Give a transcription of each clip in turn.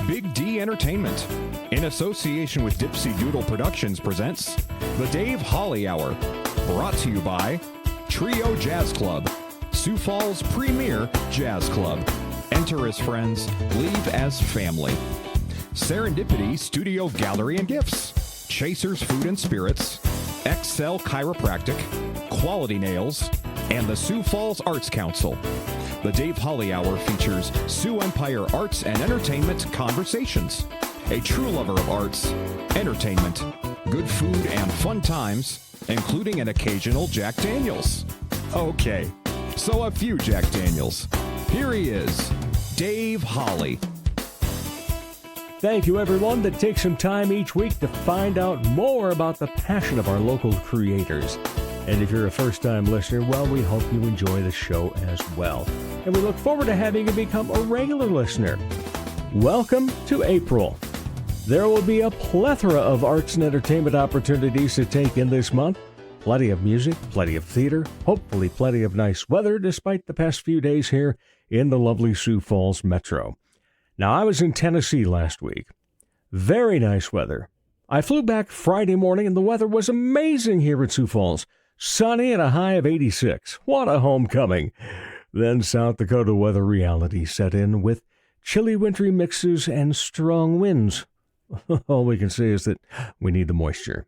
Big D Entertainment, in association with Dipsy Doodle Productions, presents The Dave Holly Hour, brought to you by Trio Jazz Club, Sioux Falls' premier jazz club. Enter as friends, leave as family. Serendipity Studio Gallery and Gifts, Chasers Food and Spirits, Excel Chiropractic, Quality Nails, and the Sioux Falls Arts Council. The Dave Holly Hour features Sioux Empire Arts and Entertainment Conversations. A true lover of arts, entertainment, good food, and fun times, including an occasional Jack Daniels. Okay, so a few Jack Daniels. Here he is, Dave Holly. Thank you, everyone that takes some time each week to find out more about the passion of our local creators. And if you're a first-time listener, well, we hope you enjoy the show as well. And we look forward to having you become a regular listener. Welcome to April. There will be a plethora of arts and entertainment opportunities to take in this month. Plenty of music, plenty of theater, hopefully plenty of nice weather despite the past few days here in the lovely Sioux Falls Metro. Now, I was in Tennessee last week. Very nice weather. I flew back Friday morning and the weather was amazing here at Sioux Falls. Sunny and a high of 86. What a homecoming. Then South Dakota weather reality set in with chilly wintry mixes and strong winds. All we can say is that we need the moisture.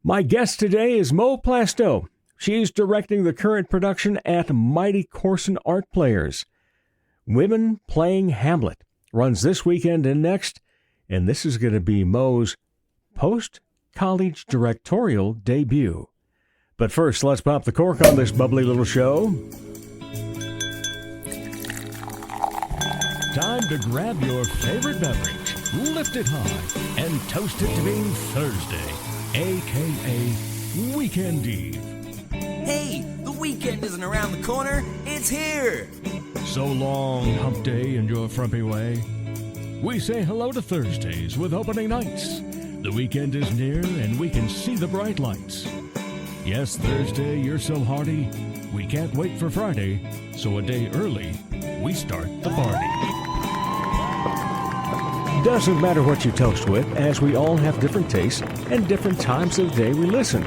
My guest today is Plastow. She's directing the current production at Mighty Corson Art Players. Women Playing Hamlet runs this weekend and next, and this is going to be Mo's post-college directorial debut. But first, let's pop the cork on this bubbly little show. Time to grab your favorite beverage, lift it high, and toast it to being Thursday, a.k.a. Weekend Eve. Hey, the weekend isn't around the corner, it's here! So long, hump day and your frumpy way. We say hello to Thursdays with opening nights. The weekend is near and we can see the bright lights. Yes, Thursday, you're so hearty, we can't wait for Friday, so a day early, we start the party. Doesn't matter what you toast with, as we all have different tastes and different times of the day we listen.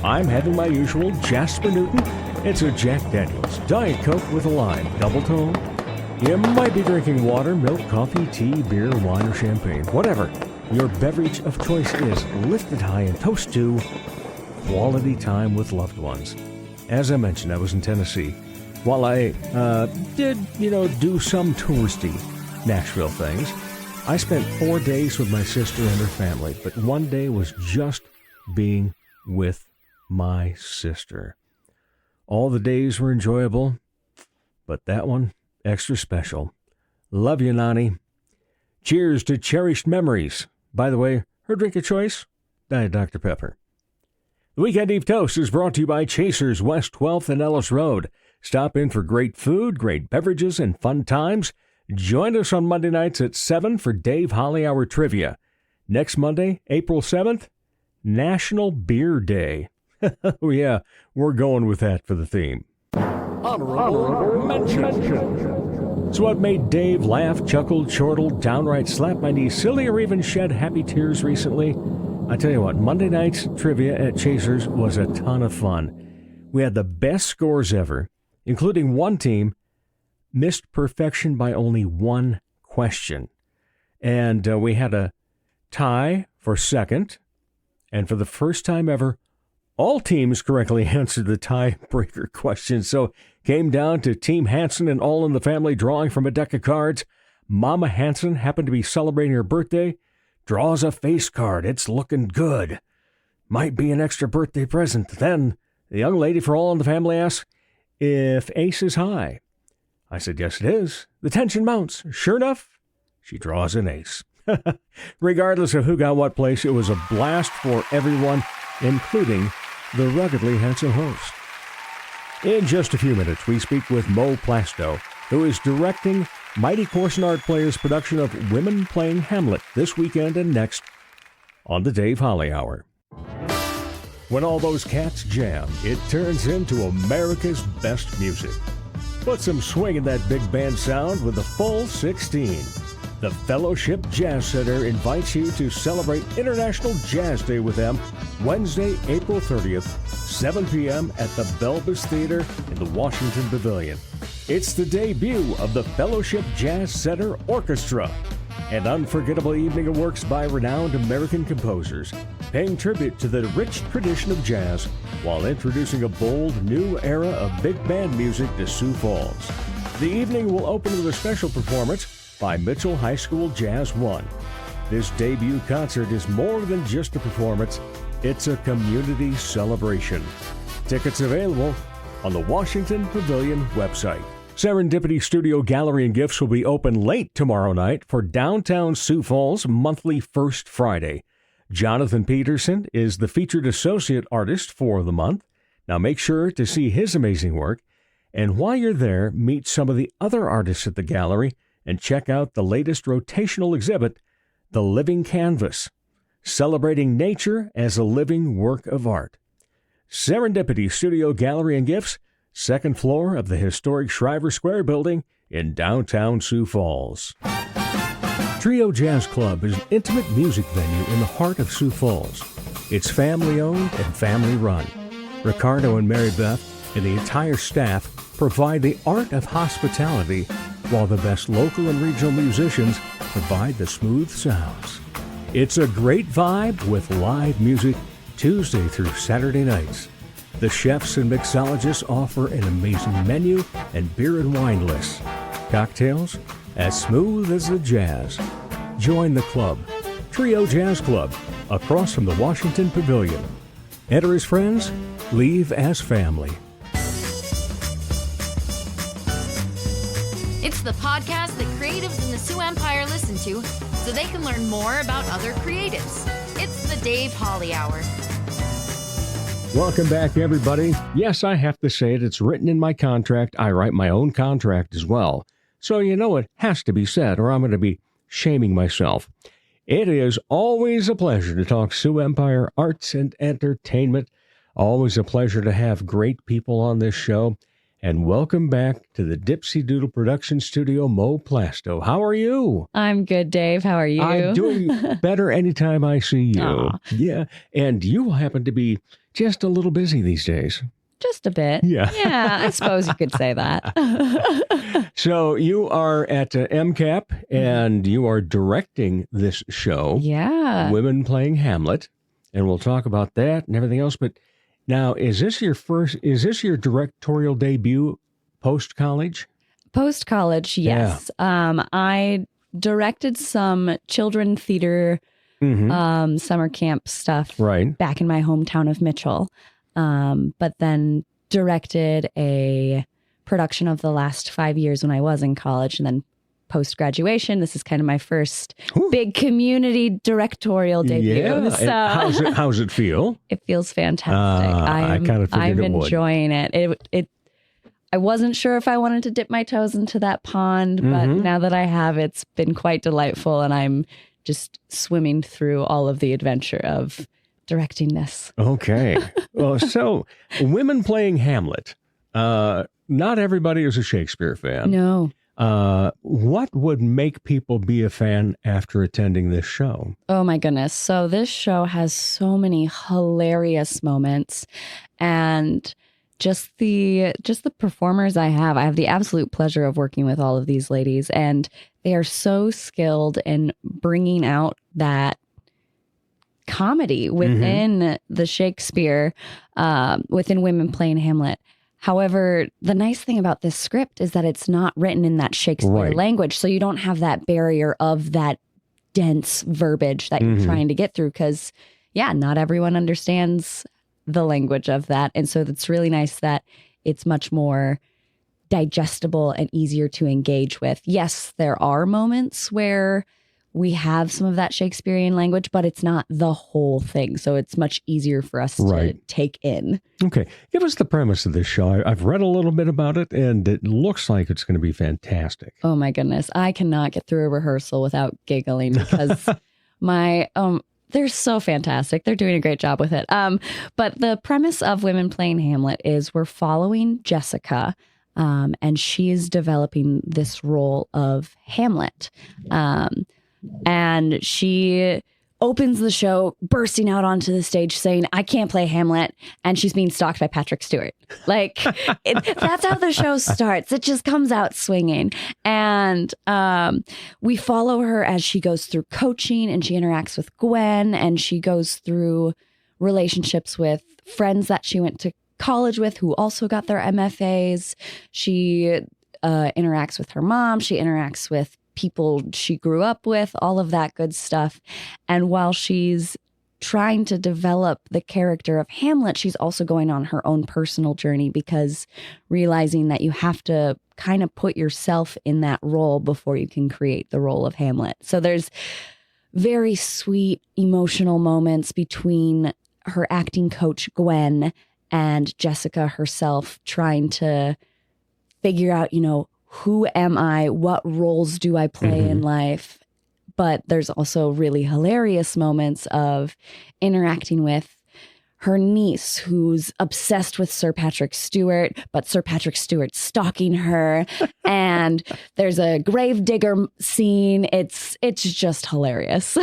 I'm having my usual Jasper Newton. It's a Jack Daniels Diet Coke with a lime, double tone. You might be drinking water, milk, coffee, tea, beer, wine, or champagne. Whatever your beverage of choice is, lift it high and toast to quality time with loved ones. As I mentioned, I was in Tennessee. While I did, do some touristy Nashville things, I spent 4 days with my sister and her family, but one day was just being with my sister. All the days were enjoyable, but that one, extra special. Love you, Nani. Cheers to cherished memories. By the way, her drink of choice? Diet Dr. Pepper. The Weekend Eve Toast is brought to you by Chasers, West 12th and Ellis Road. Stop in for great food, great beverages, and fun times. Join us on Monday nights at 7 for Dave Holly Hour Trivia. Next Monday, April 7th, National Beer Day. Oh, yeah, we're going with that for the theme. Honorable mention. So what made Dave laugh, chuckle, chortle, downright slap my knee silly, or even shed happy tears recently? I tell you what, Monday night's trivia at Chasers was a ton of fun. We had the best scores ever, including one team missed perfection by only one question. And we had a tie for second, and for the first time ever, all teams correctly answered the tiebreaker question, so came down to Team Hansen and All in the Family drawing from a deck of cards. Mama Hansen happened to be celebrating her birthday. Draws a face card. It's looking good. Might be an extra birthday present. Then the young lady for All in the Family asks if ace is high. I said, yes, it is. The tension mounts. Sure enough, she draws an ace. Regardless of who got what place, it was a blast for everyone, including the ruggedly handsome host. In just a few minutes, we speak with Plastow, who is directing Mighty Corson Art Players' production of Women Playing Hamlet this weekend and next on the Dave Holly Hour. When all those cats jam, it turns into America's best music. Put some swing in that big band sound with the full 16. The Fellowship Jazz Center invites you to celebrate International Jazz Day with them Wednesday, April 30th, 7 p.m. at the Belbus Theater in the Washington Pavilion. It's the debut of the Fellowship Jazz Center Orchestra, an unforgettable evening of works by renowned American composers, paying tribute to the rich tradition of jazz while introducing a bold new era of big band music to Sioux Falls. The evening will open with a special performance by Mitchell High School Jazz 1. This debut concert is more than just a performance, it's a community celebration. Tickets available on the Washington Pavilion website. Serendipity Studio Gallery and Gifts will be open late tomorrow night for Downtown Sioux Falls monthly First Friday. Jonathan Peterson is the featured associate artist for the month. Now make sure to see his amazing work, and while you're there, meet some of the other artists at the gallery and check out the latest rotational exhibit, The Living Canvas, celebrating nature as a living work of art. Serendipity Studio Gallery and Gifts, second floor of the historic Shriver Square building in downtown Sioux Falls. Trio Jazz Club is an intimate music venue in the heart of Sioux Falls. It's family-owned and family-run. Ricardo and Mary Beth and the entire staff provide the art of hospitality, while the best local and regional musicians provide the smooth sounds. It's a great vibe with live music Tuesday through Saturday nights. The chefs and mixologists offer an amazing menu and beer and wine lists. Cocktails as smooth as the jazz. Join the club, Trio Jazz Club, across from the Washington Pavilion. Enter as friends, leave as family. It's the podcast that creatives in the Sioux Empire listen to so they can learn more about other creatives. It's the Dave Holly Hour. Welcome back, everybody. Yes, I have to say it. It's written in my contract. I write my own contract as well. So you know it has to be said, or I'm going to be shaming myself. It is always a pleasure to talk Sioux Empire arts and entertainment. Always a pleasure to have great people on this show. And welcome back to the Dipsy Doodle Production Studio, Mo Plastow. How are you? I'm good, Dave. How are you? I'm doing better anytime I see you. Aw. Yeah, and you happen to be just a little busy these days. Just a bit. Yeah. Yeah, I suppose you could say that. So you are at MCAP, and you are directing this show, Yeah. Women Playing Hamlet, and we'll talk about that and everything else. But now, is this your directorial debut post-college? Post-college, yes. I directed some children theater summer camp stuff back in my hometown of Mitchell. But then directed a production of the last 5 years when I was in college, and then post-graduation, this is kind of my first big community directorial debut. Yeah. So How's it feel? it feels fantastic. I kind of figured I'm it would. enjoying it. I wasn't sure if I wanted to dip my toes into that pond, but now that I have, it's been quite delightful, and I'm just swimming through all of the adventure of directing this. Okay. Well, so Women Playing Hamlet. Not everybody is a Shakespeare fan. No. What would make people be a fan after attending this show? Oh my goodness. So this show has so many hilarious moments, and just the performers I have the absolute pleasure of working with all of these ladies, and they are so skilled in bringing out that comedy within the Shakespeare, within Women Playing Hamlet. However, the nice thing about this script is that it's not written in that Shakespeare language, so you don't have that barrier of that dense verbiage that you're trying to get through, because, not everyone understands the language of that. And so it's really nice that it's much more digestible and easier to engage with. Yes, there are moments where we have some of that Shakespearean language, but it's not the whole thing. So it's much easier for us to take in. Okay. Give us the premise of this show. I've read a little bit about it, and it looks like it's going to be fantastic. Oh my goodness. I cannot get through a rehearsal without giggling, because they're so fantastic. They're doing a great job with it. But the premise of Women Playing Hamlet is we're following Jessica, and she is developing this role of Hamlet. And she opens the show bursting out onto the stage saying, I can't play Hamlet. And she's being stalked by Patrick Stewart. Like, that's how the show starts. It just comes out swinging. And we follow her as she goes through coaching and she interacts with Gwen and she goes through relationships with friends that she went to college with who also got their MFAs. She interacts with her mom. She interacts with people she grew up with, all of that good stuff. And while she's trying to develop the character of Hamlet, she's also going on her own personal journey because realizing that you have to kind of put yourself in that role before you can create the role of Hamlet. So there's very sweet emotional moments between her acting coach, Gwen, and Jessica herself trying to figure out, who am I? What roles do I play in life? But there's also really hilarious moments of interacting with her niece who's obsessed with Sir Patrick Stewart, but Sir Patrick Stewart's stalking her. And there's a gravedigger scene. It's just hilarious.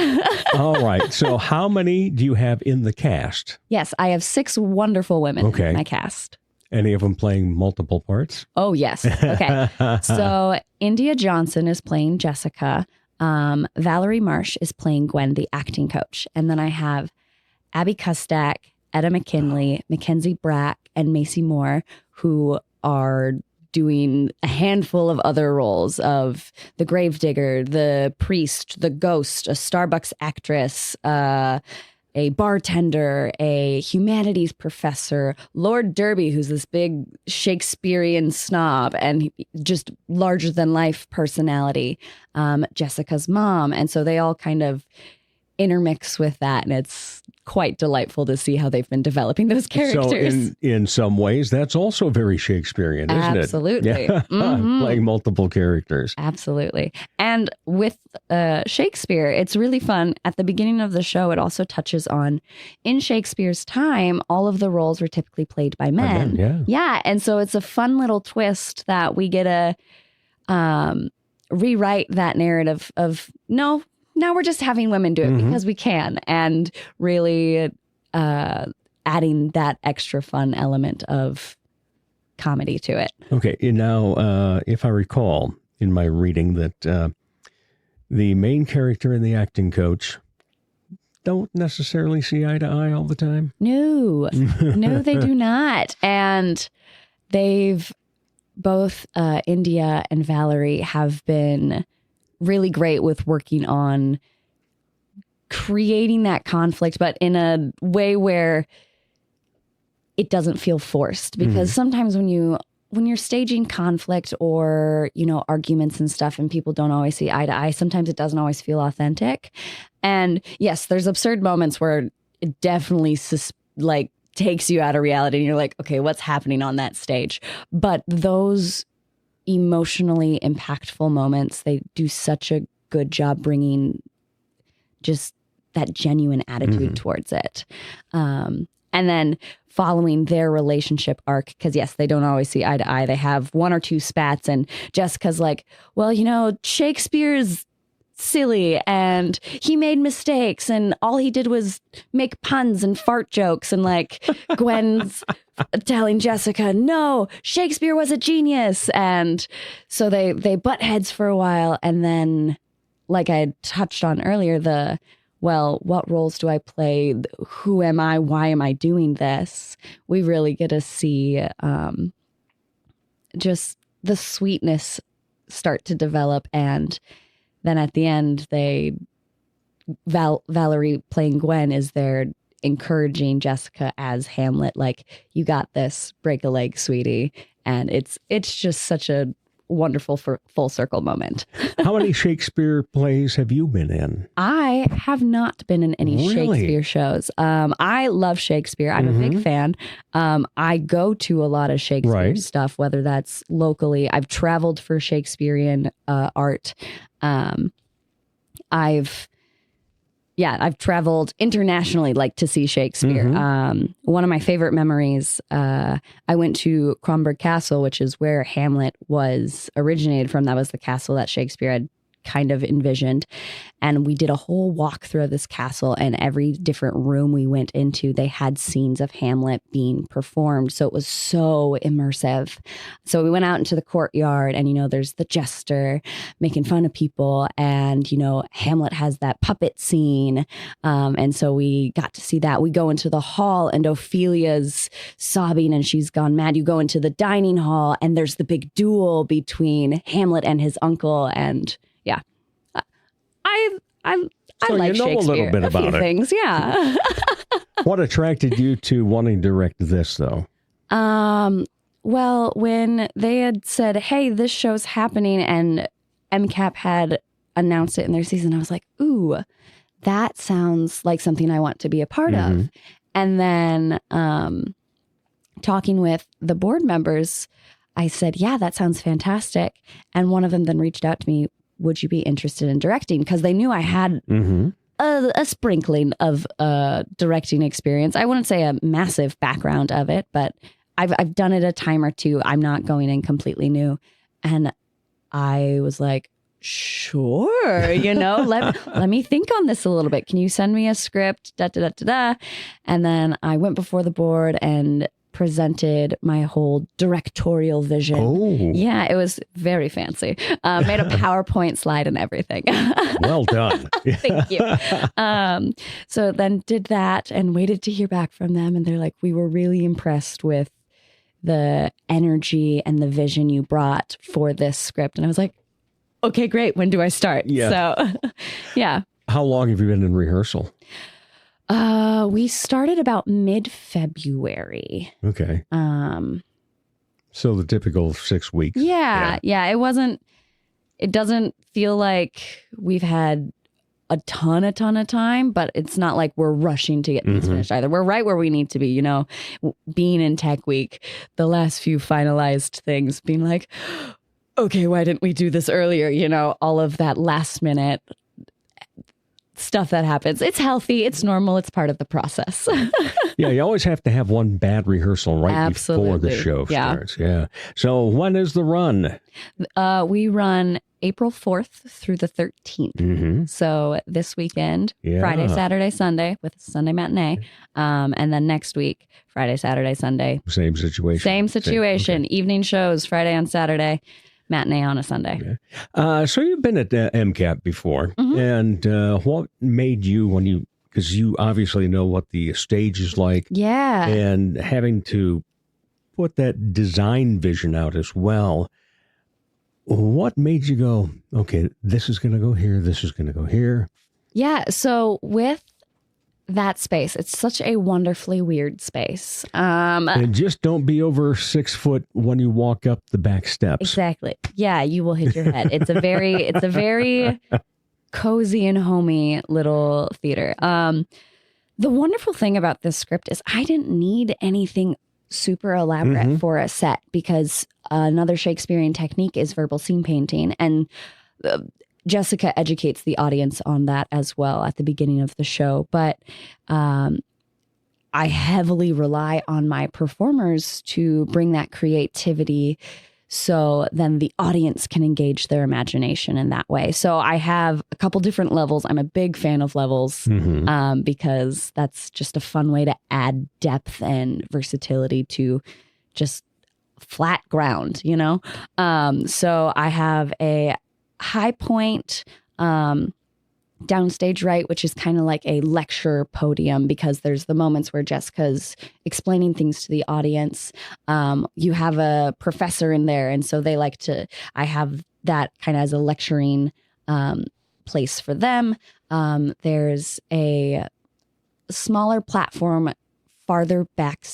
All right. So how many do you have in the cast? Yes, I have 6 wonderful women in my cast. Any of them playing multiple parts? Oh, yes. Okay. So India Johnson is playing Jessica. Valerie Marsh is playing Gwen, the acting coach. And then I have Abby Kustak, Etta McKinley, Mackenzie Brack, and Macy Moore, who are doing a handful of other roles of the gravedigger, the priest, the ghost, a Starbucks actress, a bartender, a humanities professor, Lord Derby, who's this big Shakespearean snob and just larger than life personality, Jessica's mom. And so they all kind of intermix with that. And it's quite delightful to see how they've been developing those characters. So in some ways, that's also very Shakespearean, isn't Absolutely. it? Absolutely. Playing multiple characters. Absolutely. And with Shakespeare, it's really fun. At the beginning of the show, it also touches on, in Shakespeare's time, all of the roles were typically played by men. Yeah. And so it's a fun little twist that we get to rewrite that narrative of, no, now we're just having women do it because we can, and really adding that extra fun element of comedy to it. Okay. Now, if I recall in my reading that the main character and the acting coach don't necessarily see eye to eye all the time. No, they do not. And they've both, India and Valerie, have been really great with working on creating that conflict, but in a way where it doesn't feel forced. Because sometimes when you're staging conflict or, arguments and stuff and people don't always see eye to eye, sometimes it doesn't always feel authentic. And yes, there's absurd moments where it definitely takes you out of reality and you're like, okay, what's happening on that stage? But those emotionally impactful moments, they do such a good job bringing just that genuine attitude towards it. And then following their relationship arc, because yes, they don't always see eye to eye. They have 1 or 2 spats and Jessica's like, well, Shakespeare's silly and he made mistakes and all he did was make puns and fart jokes, and Gwen's telling Jessica, no, Shakespeare was a genius. And so they butt heads for a while, and then like I touched on earlier, what roles do I play? Who am I? Why am I doing this? We really get to see just the sweetness start to develop. And then at the end, Valerie playing Gwen is there encouraging Jessica as Hamlet, like, you got this, break a leg, sweetie. And it's just such a wonderful full circle moment. How many Shakespeare plays have you been in? I have not been in any Shakespeare shows. I love Shakespeare. I'm a big fan. I go to a lot of Shakespeare stuff, whether that's locally. I've traveled for Shakespearean art. I've I've traveled internationally, like to see Shakespeare. One of my favorite memories, I went to Cromberg Castle, which is where Hamlet was originated from. That was the castle that Shakespeare had kind of envisioned. And we did a whole walk through this castle, and every different room we went into, they had scenes of Hamlet being performed. So it was so immersive. So we went out into the courtyard, and, there's the jester making fun of people. And, Hamlet has that puppet scene. And so we got to see that. We go into the hall, and Ophelia's sobbing and she's gone mad. You go into the dining hall, and there's the big duel between Hamlet and his uncle. And yeah, I like you know Shakespeare. a little bit about few it. Things, yeah. What attracted you to wanting to direct this, though? Well, when they had said, "Hey, this show's happening," and MCAP had announced it in their season, I was like, "Ooh, that sounds like something I want to be a part of." And then talking with the board members, I said, "Yeah, that sounds fantastic." And one of them then reached out to me, "Would you be interested in directing?" Because they knew I had a sprinkling of directing experience. I wouldn't say a massive background of it, but I've done it a time or two. I'm not going in completely new. And I was like, sure, let me think on this a little bit. Can you send me a script? And then I went before the board and presented my whole directorial vision. Oh. Yeah, it was very fancy. Made a PowerPoint slide and everything. Well done. Thank you. So then did that and waited to hear back from them. And they're like, "We were really impressed with the energy and the vision you brought for this script." And I was like, "Okay, great. When do I start?" Yeah. So, yeah. How long have you been in rehearsal? We started about mid-February. Okay. So the typical 6 weeks. Yeah. It doesn't feel like we've had a ton of time, but it's not like we're rushing to get things finished either. We're right where we need to be, being in Tech Week, the last few finalized things being like, okay, why didn't we do this earlier? All of that last minute stuff that happens. It's healthy. It's normal. It's part of the process. Yeah, you always have to have one bad rehearsal right before the show starts. Yeah. So when is the run? We run April 4th through the 13th. So this weekend, Friday, Saturday, Sunday with a Sunday matinee. And then next week, Friday, Saturday, Sunday. Same situation. Okay. Evening shows, Friday and Saturday. Matinee on a Sunday. Okay. So you've been at MCAP before, and what made you, because you obviously know what the stage is like, and having to put that design vision out as well, what made you go, okay, this is going to go here, this is going to go here? Yeah, so with that space, it's such a wonderfully weird space. And just don't be over 6 foot when you walk up the back steps. Exactly. Yeah, you will hit your head. It's a very cozy and homey little theater. The wonderful thing about this script is I didn't need anything super elaborate for a set, because another Shakespearean technique is verbal scene painting, and Jessica educates the audience on that as well at the beginning of the show. But I heavily rely on my performers to bring that creativity, so then the audience can engage their imagination in that way. So I have a couple different levels. I'm a big fan of levels because that's just a fun way to add depth and versatility to just flat ground, So I have a high point downstage right, which is kind of like a lecture podium, because there's the moments where Jessica's explaining things to the audience. You have a professor in there, and so they like to, I have that kind of as a lecturing place for them. There's a smaller platform farther back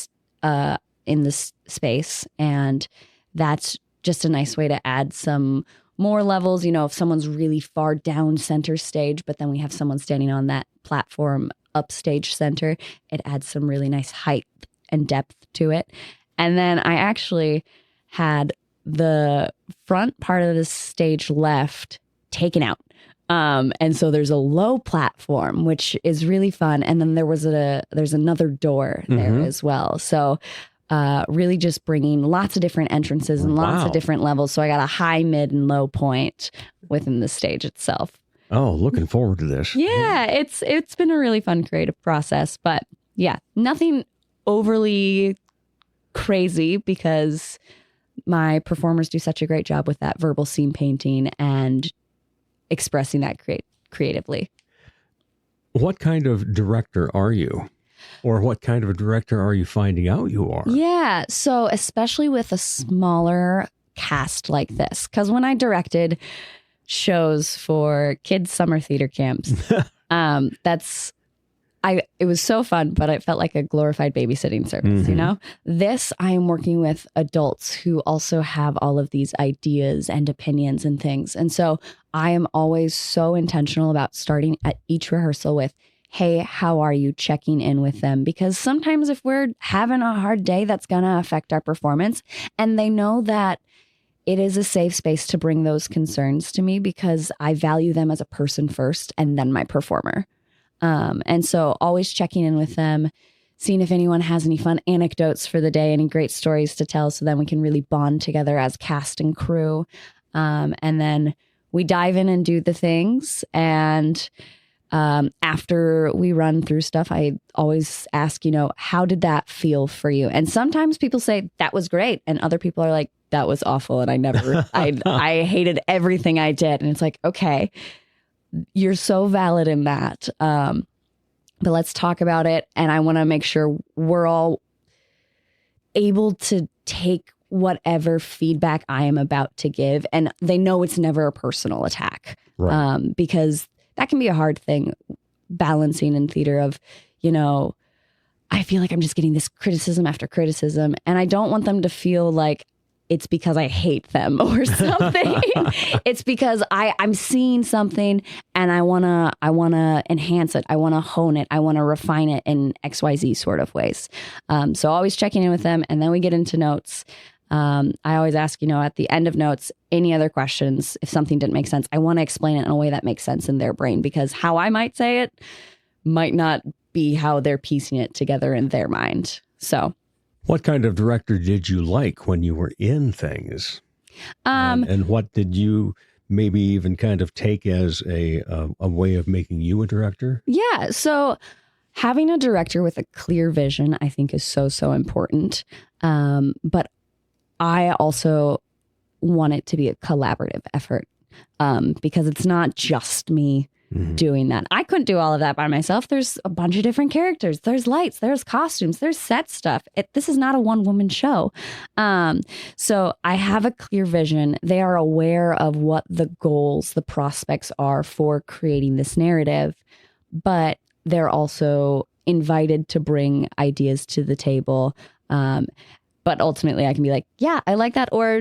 in this space, and that's just a nice way to add some more levels, if someone's really far down center stage, but then we have someone standing on that platform upstage center, it adds some really nice height and depth to it. And then I actually had the front part of the stage left taken out. And so there's a low platform, which is really fun. And then there's another door there as well. So really just bringing lots of different entrances and lots of different levels. So I got a high, mid, and low point within the stage itself. Oh, looking forward to this. Yeah, it's been a really fun creative process. But yeah, nothing overly crazy because my performers do such a great job with that verbal scene painting and expressing that creatively. What kind of director are you? Or what kind of a director are you finding out you are? Yeah, so especially with a smaller cast like this, because when I directed shows for kids' summer theater camps, it was so fun, but it felt like a glorified babysitting service, you know? This, I am working with adults who also have all of these ideas and opinions and things. And so I am always so intentional about starting at each rehearsal with, hey, how are you? Checking in with them. Because sometimes if we're having a hard day, that's going to affect our performance. And they know that it is a safe space to bring those concerns to me because I value them as a person first and then my performer. And so always checking in with them, seeing if anyone has any fun anecdotes for the day, any great stories to tell, so then we can really bond together as cast and crew. And then we dive in and do the things. And after we run through stuff, I always ask, how did that feel for you? And sometimes people say that was great. And other people are like, that was awful. And I hated everything I did. And it's like, okay, you're so valid in that. But let's talk about it. And I want to make sure we're all able to take whatever feedback I am about to give. And they know it's never a personal attack. Right. Because that can be a hard thing, balancing in theater of, I feel like I'm just getting this criticism after criticism. And I don't want them to feel like it's because I hate them or something. It's because I'm seeing something and I wanna enhance it. I wanna hone it. I wanna refine it in XYZ sort of ways. So always checking in with them, and then we get into notes. I always ask, at the end of notes, any other questions? If something didn't make sense, I want to explain it in a way that makes sense in their brain, because how I might say it might not be how they're piecing it together in their mind. So. What kind of director did you like when you were in things? And what did you maybe even kind of take as a way of making you a director? Yeah. So having a director with a clear vision, I think, is so, so important. But I also want it to be a collaborative effort because it's not just me doing that. I couldn't do all of that by myself. There's a bunch of different characters. There's lights, there's costumes, there's set stuff. This is not a one-woman show. So I have a clear vision. They are aware of what the goals, the prospects are for creating this narrative, but they're also invited to bring ideas to the table. But ultimately I can be like, yeah, I like that. Or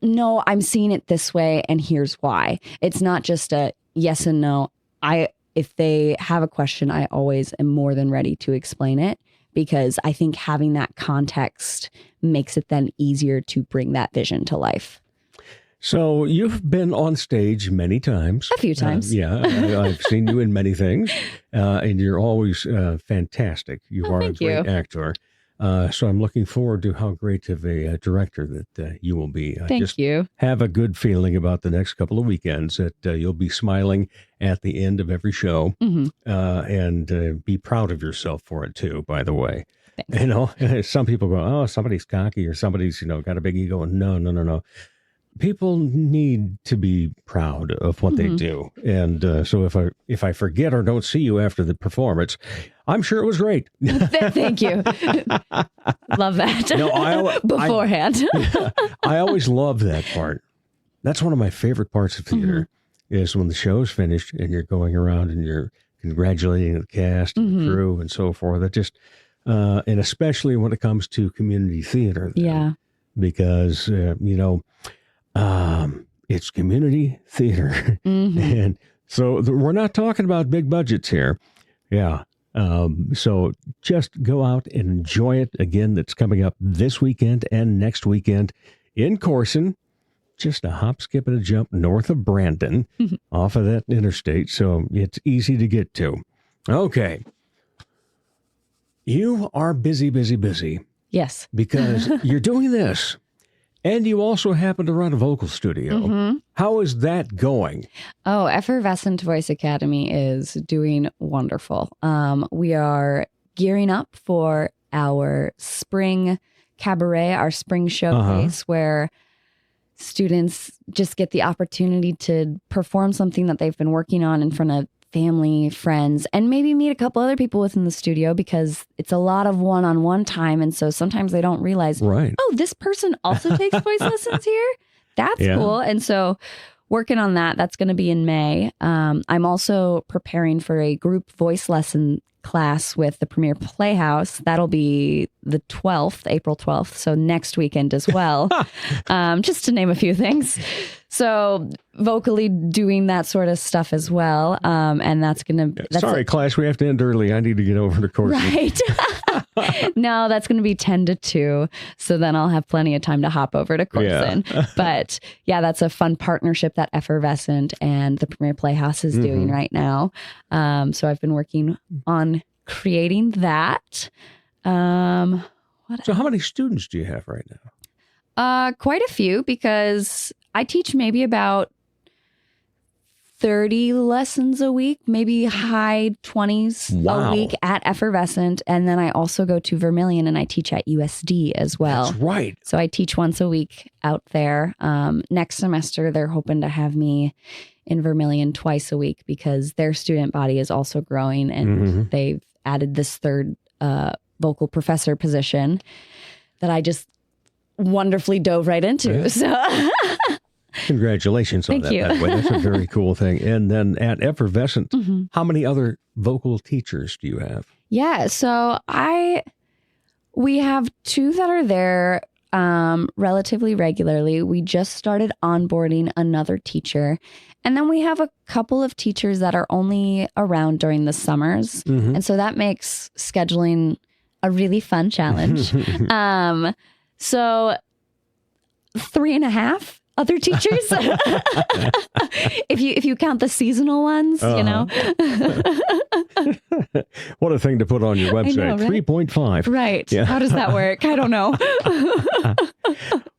no, I'm seeing it this way and here's why. It's not just a yes and no. If they have a question, I always am more than ready to explain it, because I think having that context makes it then easier to bring that vision to life. So you've been on stage many times. A few times. I've seen you in many things, and you're always fantastic. You are a great actor. So I'm looking forward to how great of a director that you will be. Thank you. Have a good feeling about the next couple of weekends that you'll be smiling at the end of every show, and be proud of yourself for it too, by the way. Thanks. Some people go, oh, somebody's cocky or somebody's, got a big ego. No. People need to be proud of what they do. And so if I forget or don't see you after the performance, I'm sure it was great. Thank you. Love that. No, beforehand. I always love that part. That's one of my favorite parts of theater is when the show's finished and you're going around and you're congratulating the cast and the crew and so forth. That just, and especially when it comes to community theater. Yeah. Because, it's community theater. And so we're not talking about big budgets here. Yeah. So just go out and enjoy it. Again, that's coming up this weekend and next weekend in Corson. just a hop, skip, and a jump north of Brandon off of that interstate. So it's easy to get to. Okay. You are busy, busy, busy. Yes. Because you're doing this. And you also happen to run a vocal studio. How is that going? Oh, Effervescent Voice Academy is doing wonderful. We are gearing up for our spring cabaret, our spring showcase, where students just get the opportunity to perform something that they've been working on in front of family, friends, and maybe meet a couple other people within the studio, because it's a lot of one-on-one time. And so sometimes they don't realize, oh, this person also takes voice lessons here? That's cool. And so working on that, that's going to be in May. I'm also preparing for a group voice lesson class with the Premier Playhouse. That'll be the 12th, April 12th. So next weekend as well, just to name a few things. So vocally doing that sort of stuff as well. And that's going to... Sorry, class, we have to end early. I need to get over to Corson. Right. No, that's going to be 10 to 2. So then I'll have plenty of time to hop over to Corson. But yeah, that's a fun partnership that Effervescent and the Premier Playhouse is doing right now. So I've been working on creating that. So how many students do you have right now? Quite a few, because I teach maybe about 30 lessons a week, maybe high 20s a week at Effervescent. And then I also go to Vermilion and I teach at USD as well. That's right. So I teach once a week out there. Next semester, they're hoping to have me in Vermilion twice a week, because their student body is also growing, and they've added this third vocal professor position that I just wonderfully dove right into. So congratulations on that. By the way, that's a very cool thing. And then at Effervescent, how many other vocal teachers do you have? Yeah, so we have 2 that are there relatively regularly. We just started onboarding another teacher. And then we have a couple of teachers that are only around during the summers. And so that makes scheduling a really fun challenge. So 3.5 other teachers, if you count the seasonal ones, you know. What a thing to put on your website. Know, right? 3.5. Right. Yeah. How does that work? I don't know.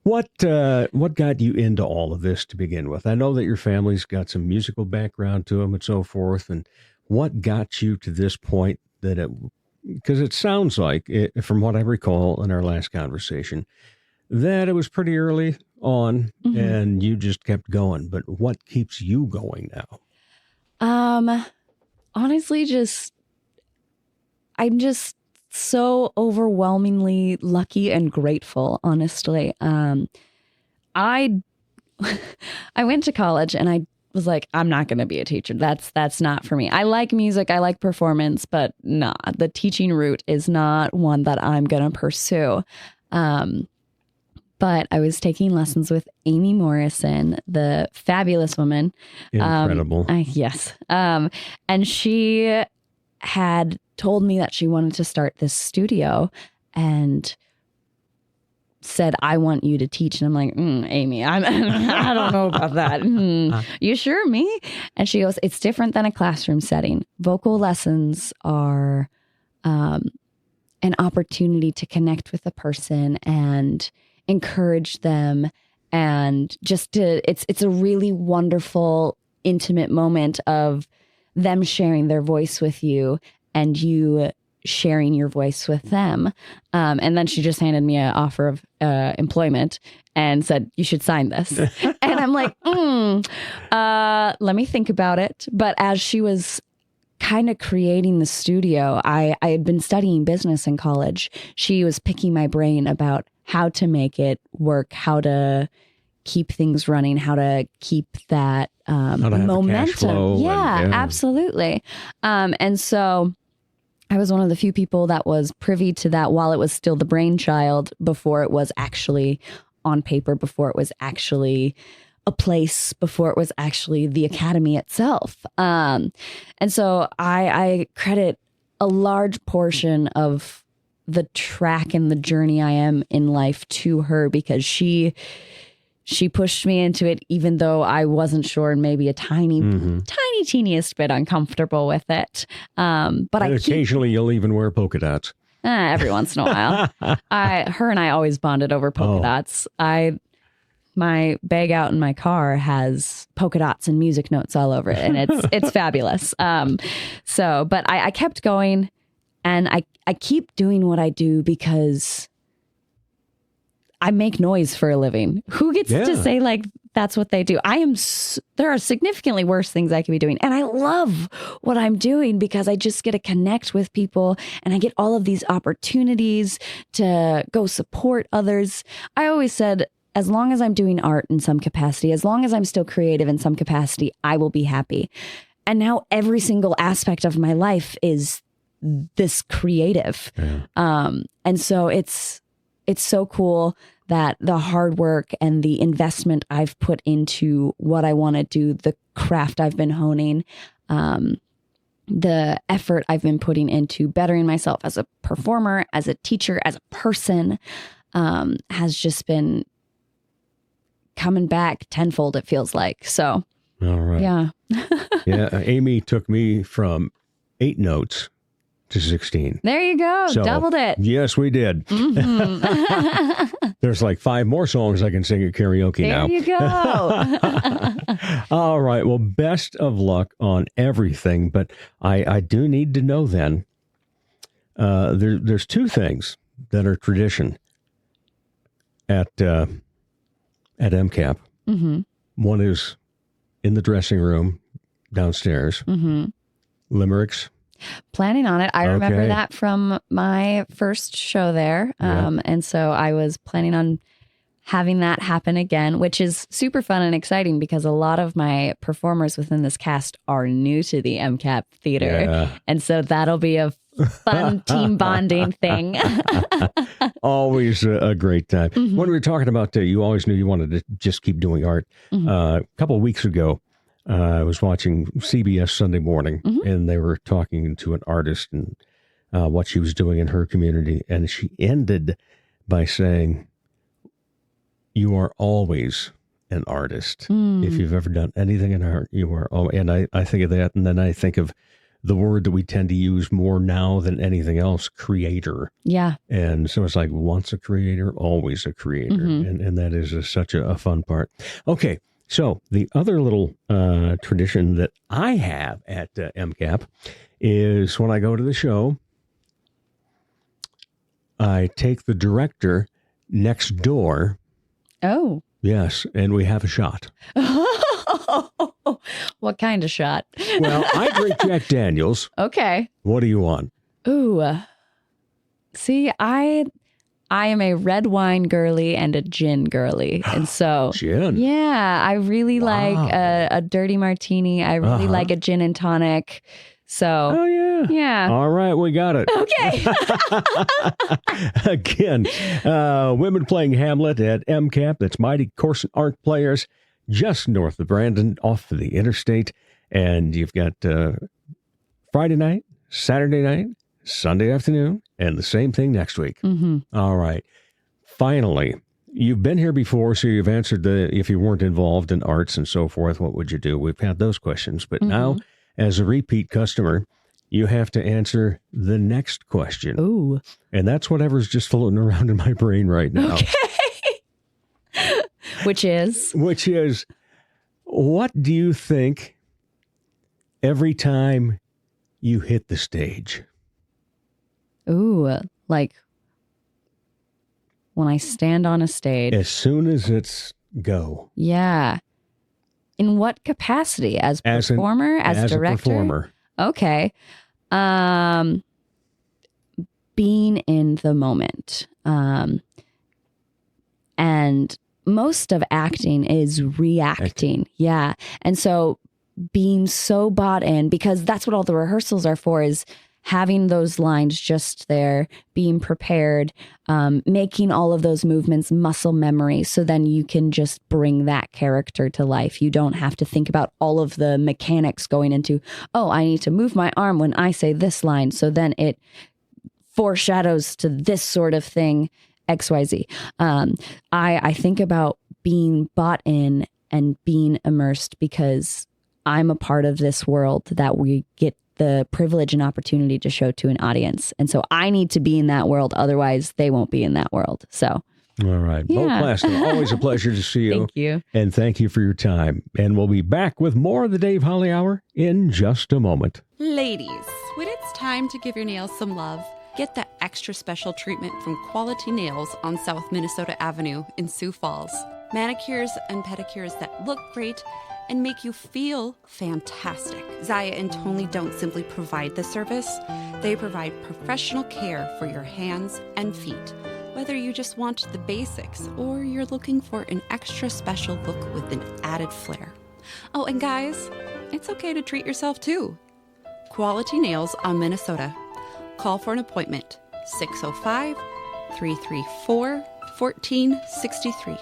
What got you into all of this to begin with? I know that your family's got some musical background to them and so forth. And what got you to this point because it sounds like, from what I recall in our last conversation, that it was pretty early on and you just kept going. But what keeps you going now? Honestly, I'm just so overwhelmingly lucky and grateful, honestly. I went to college and I was like, I'm not going to be a teacher. That's not for me. I like music. I like performance, but nah, the teaching route is not one that I'm going to pursue. But I was taking lessons with Amy Morrison, the fabulous woman. Incredible. Yes. And she had told me that she wanted to start this studio and said, I want you to teach. And I'm like, Amy, I don't know about that. You sure, me? And she goes, it's different than a classroom setting. Vocal lessons are an opportunity to connect with a person and encourage them, and it's a really wonderful, intimate moment of them sharing their voice with you and you sharing your voice with them. And then she just handed me an offer of employment and said, you should sign this. And I'm like, let me think about it. But as she was kind of creating the studio, I had been studying business in college. She was picking my brain about how to make it work, how to keep things running, how to keep that momentum. Yeah, absolutely. And so I was one of the few people that was privy to that while it was still the brainchild, before it was actually on paper, before it was actually a place, before it was actually the academy itself. And so I credit a large portion of the track and the journey I am in life to her, because she she pushed me into it, even though I wasn't sure and maybe a tiny, teeniest bit uncomfortable with it. But and occasionally you'll even wear polka dots. Every once in a while. Her and I always bonded over polka dots. My bag out in my car has polka dots and music notes all over it, and it's fabulous. But I kept going, and I keep doing what I do because I make noise for a living. Who gets to say like that's what they do? There are significantly worse things I could be doing. And I love what I'm doing because I just get to connect with people and I get all of these opportunities to go support others. I always said, as long as I'm doing art in some capacity, as long as I'm still creative in some capacity, I will be happy. And now every single aspect of my life is this creative. Yeah. And so it's so cool that the hard work and the investment I've put into what I want to do, the craft I've been honing, the effort I've been putting into bettering myself as a performer, as a teacher, as a person, has just been coming back tenfold, it feels like. So, all right. Yeah. Yeah. Amy took me from 8 notes to 16. There you go. So, doubled it. Yes, we did. Mm-hmm. There's like 5 more songs I can sing at karaoke now. There you go. All right. Well, best of luck on everything. But I do need to know then, there's 2 things that are tradition at MCAP. Mm-hmm. One is in the dressing room downstairs. Mm-hmm. Limericks. Planning on it. I remember that from my first show there. And so I was planning on having that happen again, which is super fun and exciting because a lot of my performers within this cast are new to the MCAP theater. Yeah. And so that'll be a fun team bonding thing. Always a great time. Mm-hmm. When we were talking about you always knew you wanted to just keep doing art. Mm-hmm. A couple of weeks ago, I was watching CBS Sunday Morning, mm-hmm. and they were talking to an artist and what she was doing in her community. And she ended by saying, "You are always an artist. If you've ever done anything in art, you are." And I think of that. And then I think of the word that we tend to use more now than anything else, creator. Yeah. And so it's like once a creator, always a creator. Mm-hmm. And that is such a fun part. Okay. So the other little tradition that I have at MCAP is when I go to the show, I take the director next door. Oh. Yes, and we have a shot. What kind of shot? Well, I drink Jack Daniels. Okay. What do you want? Ooh. See, I am a red wine girly and a gin girly. And so, gin. Yeah, I really like a dirty martini. I really like a gin and tonic. So, oh, yeah. Yeah. All right, we got it. Okay. Again, Women Playing Hamlet at MCAP. That's Mighty Corson Art Players, just north of Brandon, off of the interstate. And you've got Friday night, Saturday night, Sunday afternoon, and the same thing next week. Mm-hmm. All right. Finally, you've been here before, so you've answered if you weren't involved in arts and so forth, what would you do? We've had those questions. But now, as a repeat customer, you have to answer the next question. Ooh. And that's whatever's just floating around in my brain right now. Okay. Which is, what do you think every time you hit the stage? Ooh, like when I stand on a stage. As soon as it's go. Yeah. In what capacity? As performer? As director? A performer. Okay. Being in the moment. And most of acting is reacting. Yeah. And so being so bought in, because that's what all the rehearsals are for, is having those lines just there, being prepared, making all of those movements muscle memory, so then you can just bring that character to life. You don't have to think about all of the mechanics going into, oh, I need to move my arm when I say this line, so then it foreshadows to this sort of thing, XYZ. I think about being bought in and being immersed because I'm a part of this world that we get the privilege and opportunity to show to an audience. And so I need to be in that world. Otherwise, they won't be in that world. So. All right. Bo Plastow, always a pleasure to see you. Thank you. And thank you for your time. And we'll be back with more of the Dave Holly Hour in just a moment. Ladies, when it's time to give your nails some love, get that extra special treatment from Quality Nails on South Minnesota Avenue in Sioux Falls. Manicures and pedicures that look great and make you feel fantastic. Zaya and Tony don't simply provide the service, they provide professional care for your hands and feet. Whether you just want the basics or you're looking for an extra special look with an added flair. Oh, and guys, it's okay to treat yourself too. Quality Nails on Minnesota. Call for an appointment, 605-334-1463.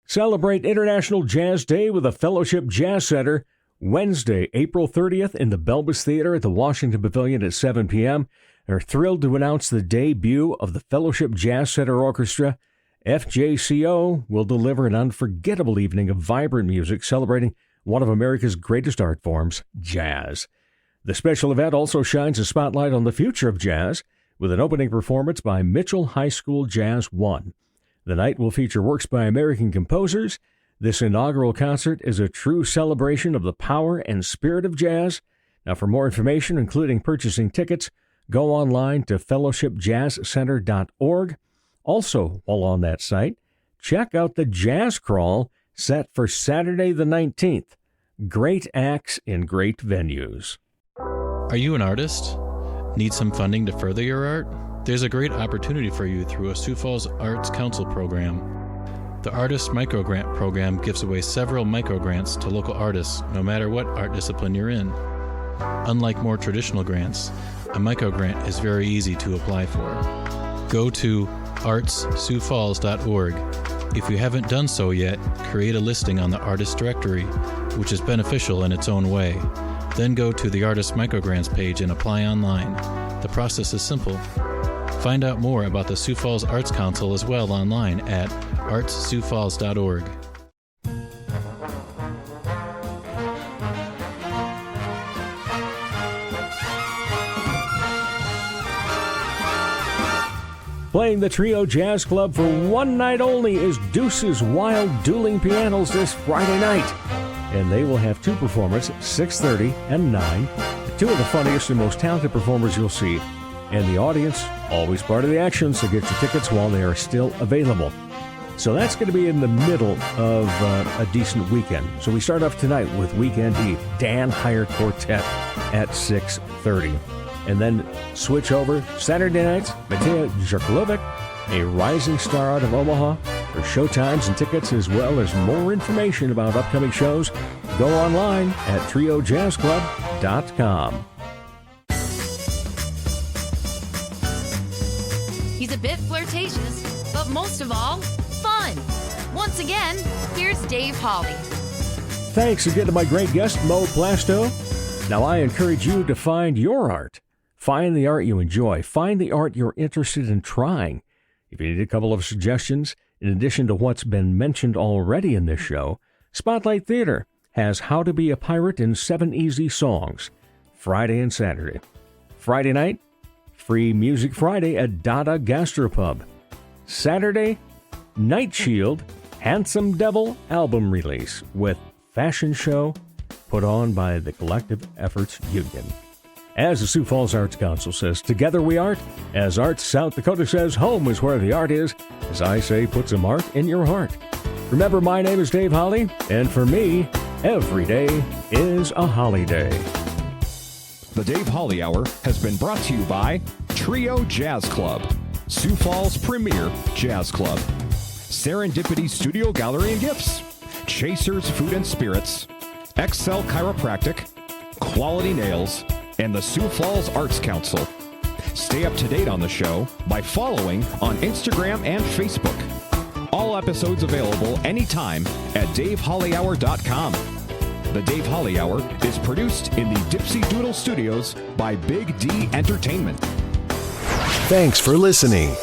Celebrate International Jazz Day with the Fellowship Jazz Center, Wednesday, April 30th in the Belbus Theater at the Washington Pavilion at 7 p.m. They're thrilled to announce the debut of the Fellowship Jazz Center Orchestra. FJCO will deliver an unforgettable evening of vibrant music celebrating one of America's greatest art forms, jazz. The special event also shines a spotlight on the future of jazz with an opening performance by Mitchell High School Jazz 1. The night will feature works by American composers. This inaugural concert is a true celebration of the power and spirit of jazz. Now, for more information, including purchasing tickets, go online to fellowshipjazzcenter.org. Also, while on that site, check out the Jazz Crawl set for Saturday the 19th. Great acts in great venues. Are you an artist? Need some funding to further your art? There's a great opportunity for you through a Sioux Falls Arts Council program. The Artist Microgrant program gives away several microgrants to local artists, no matter what art discipline you're in. Unlike more traditional grants, a microgrant is very easy to apply for. Go to artssiouxfalls.org. If you haven't done so yet, create a listing on the Artist Directory, which is beneficial in its own way. Then go to the Artist Microgrants page and apply online. The process is simple. Find out more about the Sioux Falls Arts Council as well online at artssiouxfalls.org. Playing the Trio Jazz Club for one night only is Deuce's Wild Dueling Pianos this Friday night. And they will have two performers, 6:30 and 9. Two of the funniest and most talented performers you'll see. And the audience, always part of the action, so get your tickets while they are still available. So that's going to be in the middle of a decent weekend. So we start off tonight with Weekend Eve, Dan Hyatt Quartet at 6:30. And then switch over Saturday nights, Mateo Jerkolovic, a rising star out of Omaha. For showtimes and tickets, as well as more information about upcoming shows, go online at triojazzclub.com. He's a bit flirtatious, but most of all, fun. Once again, here's Dave Holly. Thanks again to my great guest, Mo Plastow. Now, I encourage you to find your art. Find the art you enjoy. Find the art you're interested in trying. If you need a couple of suggestions, in addition to what's been mentioned already in this show, Spotlight Theater has How to Be a Pirate in 7 Easy Songs, Friday and Saturday. Friday night, Free Music Friday at Dada Gastropub. Saturday, Night Shield, Handsome Devil album release with fashion show put on by the Collective Efforts Union. As the Sioux Falls Arts Council says, together we art. As Arts South Dakota says, home is where the art is. As I say, put some art in your heart. Remember, my name is Dave Holly, and for me, every day is a holiday. The Dave Holly Hour has been brought to you by Trio Jazz Club, Sioux Falls' premier jazz club, Serendipity Studio Gallery and Gifts, Chasers Food and Spirits, Excel Chiropractic, Quality Nails, and the Sioux Falls Arts Council. Stay up to date on the show by following on Instagram and Facebook. All episodes available anytime at DaveHollyHour.com. The Dave Holly Hour is produced in the Dipsy Doodle Studios by Big D Entertainment. Thanks for listening.